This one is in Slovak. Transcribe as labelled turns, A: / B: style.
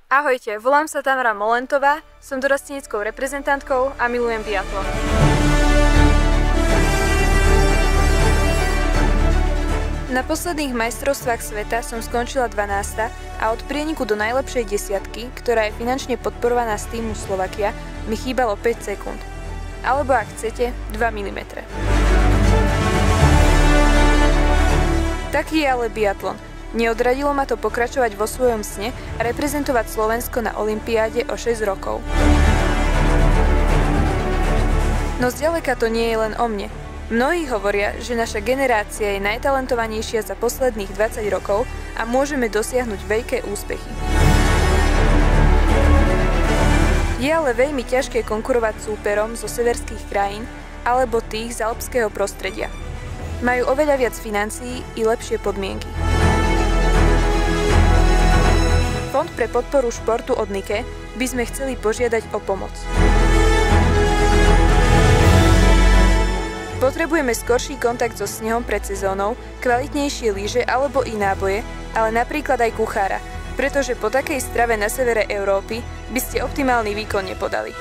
A: Ahojte, volám sa Tamara Molentová, som dorastíneckou reprezentantkou a milujem biatlon. Na posledných majstrovstvách sveta som skončila 12. a od prieniku do najlepšej desiatky, ktorá je finančne podporovaná z týmu Slovakia, mi chýbalo 5 sekúnd. Alebo ak chcete, 2 mm. Taký je ale biatlon. Neodradilo ma to pokračovať vo svojom sne a reprezentovať Slovensko na olympiáde o 6 rokov. No zďaleka to nie je len o mne. Mnohí hovoria, že naša generácia je najtalentovanejšia za posledných 20 rokov a môžeme dosiahnuť veľké úspechy. Je ale veľmi ťažké konkurovať súperom zo severských krajín alebo tých z alpského prostredia. Majú oveľa viac financií i lepšie podmienky. Fond pre podporu športu od Nike by sme chceli požiadať o pomoc. Potrebujeme skorší kontakt so snehom pred sezónou, kvalitnejšie lyže alebo i náboje, ale napríklad aj kuchára, pretože po takej strave na severe Európy by ste optimálny výkon nepodali.